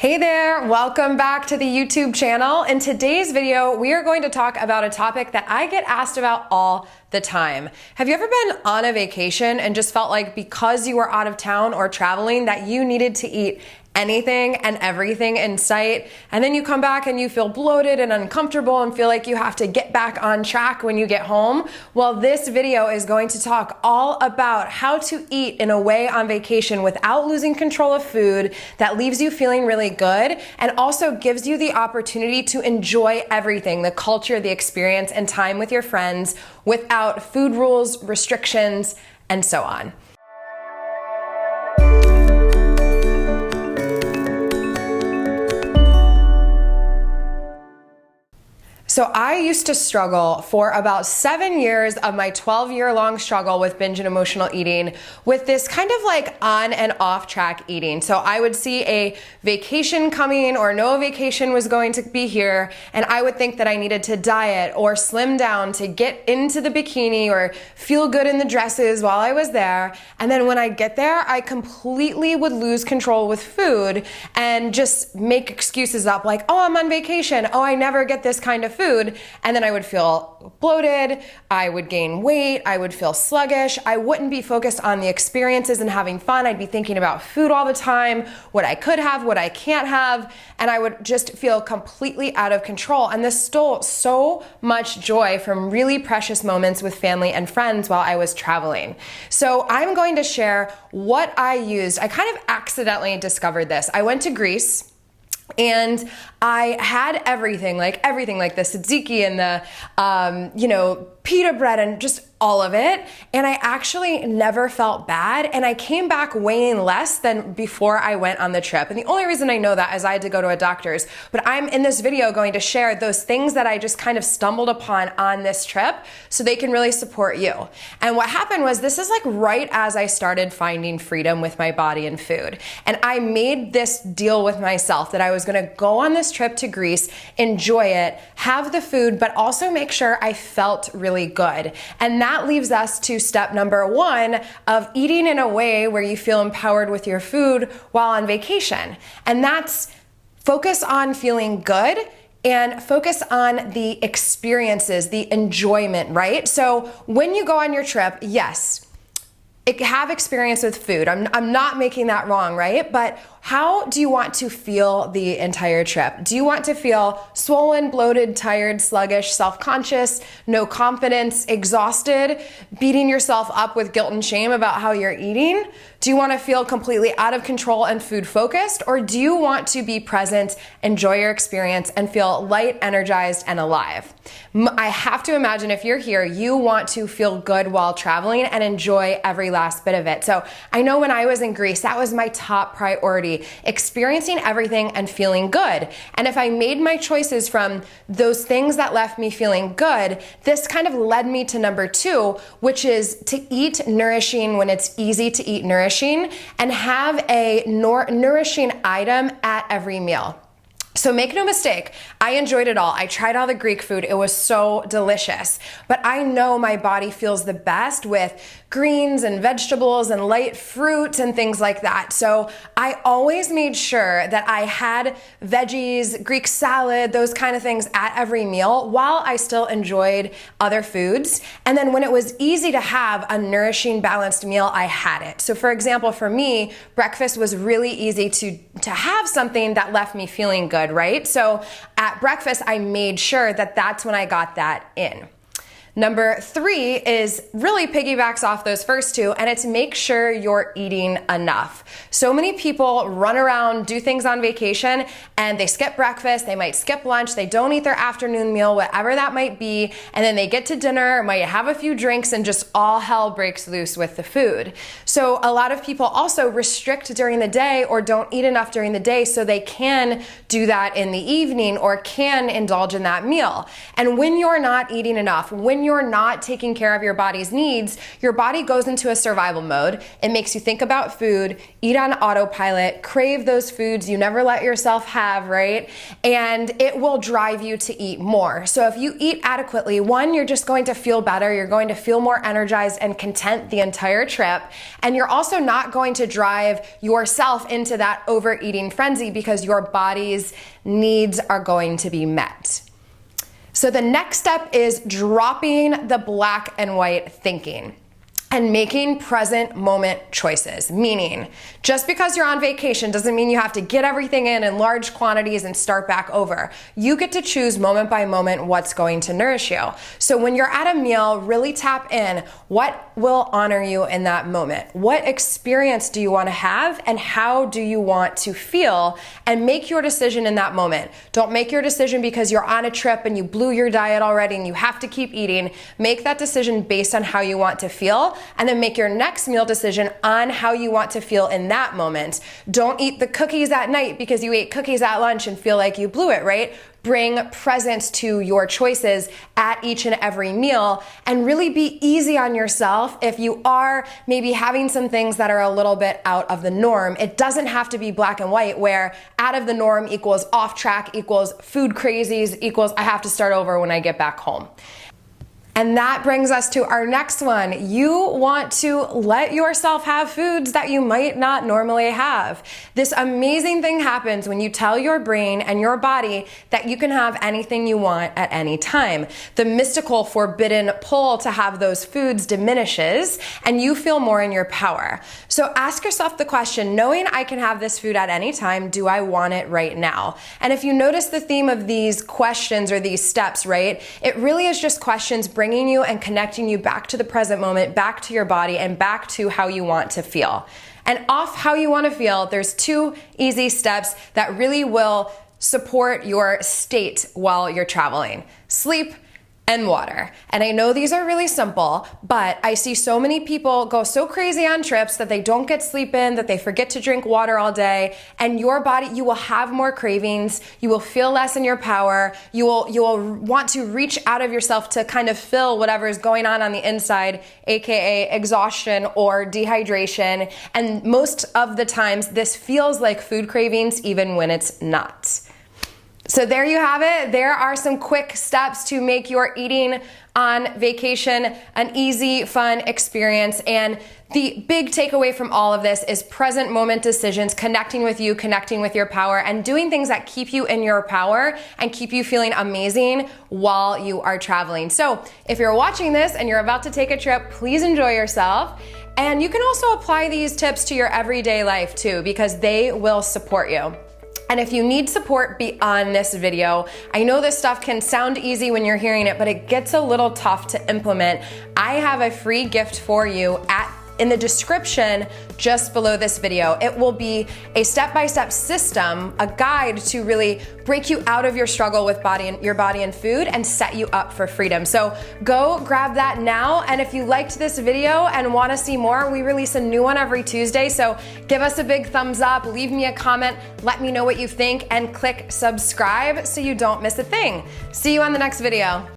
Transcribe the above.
Hey there, welcome back to the YouTube channel. In today's video, we are going to talk about a topic that I get asked about all the time. Have you ever been on a vacation and just felt like because you were out of town or traveling that you needed to eat anything and everything in sight, and then you come back and you feel bloated and uncomfortable and feel like you have to get back on track when you get home? Well, this video is going to talk all about how to eat in a way on vacation without losing control of food that leaves you feeling really good and also gives you the opportunity to enjoy everything, the culture, the experience, and time with your friends without food rules, restrictions, and so on. So I used to struggle for about 7 years of my 12-year-long struggle with binge and emotional eating with this kind of like on and off track eating. So I would see a vacation coming or no vacation was going to be here, and I would think that I needed to diet or slim down to get into the bikini or feel good in the dresses while I was there. And then when I get there, I completely would lose control with food and just make excuses up like, oh, I'm on vacation. Oh, I never get this kind of food. And then I would feel bloated, I would gain weight, I would feel sluggish, I wouldn't be focused on the experiences and having fun. I'd be thinking about food all the time, what I could have, what I can't have, and I would just feel completely out of control. And this stole so much joy from really precious moments with family and friends while I was traveling. So I'm going to share what I used. I kind of accidentally discovered this. I went to Greece, and I had everything like the tzatziki and the, pita bread and just all of it. And I actually never felt bad. And I came back weighing less than before I went on the trip. And the only reason I know that is I had to go to a doctor's. But I'm in this video going to share those things that I just kind of stumbled upon on this trip so they can really support you. And what happened was this is like right as I started finding freedom with my body and food. And I made this deal with myself that I was going to go on this trip to Greece, enjoy it, have the food, but also make sure I felt really good. And that leaves us to step number one of eating in a way where you feel empowered with your food while on vacation. And that's focus on feeling good and focus on the experiences, the enjoyment, right? So when you go on your trip, yes, have experience with food. I'm not making that wrong, right? But how do you want to feel the entire trip? Do you want to feel swollen, bloated, tired, sluggish, self-conscious, no confidence, exhausted, beating yourself up with guilt and shame about how you're eating? Do you want to feel completely out of control and food focused? Or do you want to be present, enjoy your experience, and feel light, energized, and alive? I have to imagine if you're here, you want to feel good while traveling and enjoy every last bit of it. So I know when I was in Greece, that was my top priority. Experiencing everything and feeling good. And if I made my choices from those things that left me feeling good, this kind of led me to number two, which is to eat nourishing when it's easy to eat nourishing and have a nourishing item at every meal. So make no mistake, I enjoyed it all. I tried all the Greek food. It was so delicious. But I know my body feels the best with greens and vegetables and light fruit and things like that. So I always made sure that I had veggies, Greek salad, those kind of things at every meal while I still enjoyed other foods. And then when it was easy to have a nourishing, balanced meal, I had it. So for example, for me, breakfast was really easy to have something that left me feeling good, right? So at breakfast, I made sure that that's when I got that in. Number three is really piggybacks off those first two, and it's make sure you're eating enough. So many people run around, do things on vacation, and they skip breakfast, they might skip lunch, they don't eat their afternoon meal, whatever that might be, and then they get to dinner, might have a few drinks, and just all hell breaks loose with the food. So a lot of people also restrict during the day or don't eat enough during the day so they can do that in the evening or can indulge in that meal. And when you're not eating enough, when when you're not taking care of your body's needs, your body goes into a survival mode. It makes you think about food, eat on autopilot, crave those foods you never let yourself have, right? And it will drive you to eat more. So if you eat adequately, one, you're just going to feel better. You're going to feel more energized and content the entire trip. And you're also not going to drive yourself into that overeating frenzy because your body's needs are going to be met. So the next step is dropping the black and white thinking and making present moment choices. Meaning, just because you're on vacation doesn't mean you have to get everything in large quantities and start back over. You get to choose moment by moment what's going to nourish you. So when you're at a meal, really tap in. What will honor you in that moment? What experience do you want to have, and how do you want to feel? And make your decision in that moment. Don't make your decision because you're on a trip and you blew your diet already and you have to keep eating. Make that decision based on how you want to feel, and then make your next meal decision on how you want to feel in that moment. Don't eat the cookies at night because you ate cookies at lunch and feel like you blew it, right? Bring presence to your choices at each and every meal, and really be easy on yourself if you are maybe having some things that are a little bit out of the norm. It doesn't have to be black and white, where out of the norm equals off track equals food crazies equals I have to start over when I get back home. And that brings us to our next one. You want to let yourself have foods that you might not normally have. This amazing thing happens when you tell your brain and your body that you can have anything you want at any time. The mystical forbidden pull to have those foods diminishes, and you feel more in your power. So ask yourself the question, knowing I can have this food at any time, do I want it right now? And if you notice the theme of these questions or these steps, right, it really is just questions bringing you and connecting you back to the present moment, back to your body, and back to how you want to feel. And off how you want to feel, there's 2 easy steps that really will support your state while you're traveling: sleep and water. And I know these are really simple, but I see so many people go so crazy on trips that they don't get sleep in, that they forget to drink water all day, and your body, you will have more cravings, you will feel less in your power, you will want to reach out of yourself to kind of fill whatever is going on the inside, aka exhaustion or dehydration. And most of the times this feels like food cravings even when it's not. So there you have it. There are some quick steps to make your eating on vacation an easy, fun experience. And the big takeaway from all of this is present moment decisions, connecting with you, connecting with your power, and doing things that keep you in your power and keep you feeling amazing while you are traveling. So if you're watching this and you're about to take a trip, please enjoy yourself. And you can also apply these tips to your everyday life too, because they will support you. And if you need support beyond this video, I know this stuff can sound easy when you're hearing it, but it gets a little tough to implement. I have a free gift for you in the description just below this video. It will be a step-by-step system, a guide to really break you out of your struggle with your body and food and set you up for freedom. So go grab that now. And if you liked this video and want to see more, we release a new one every Tuesday. So give us a big thumbs up, leave me a comment, let me know what you think, and click subscribe so you don't miss a thing. See you on the next video.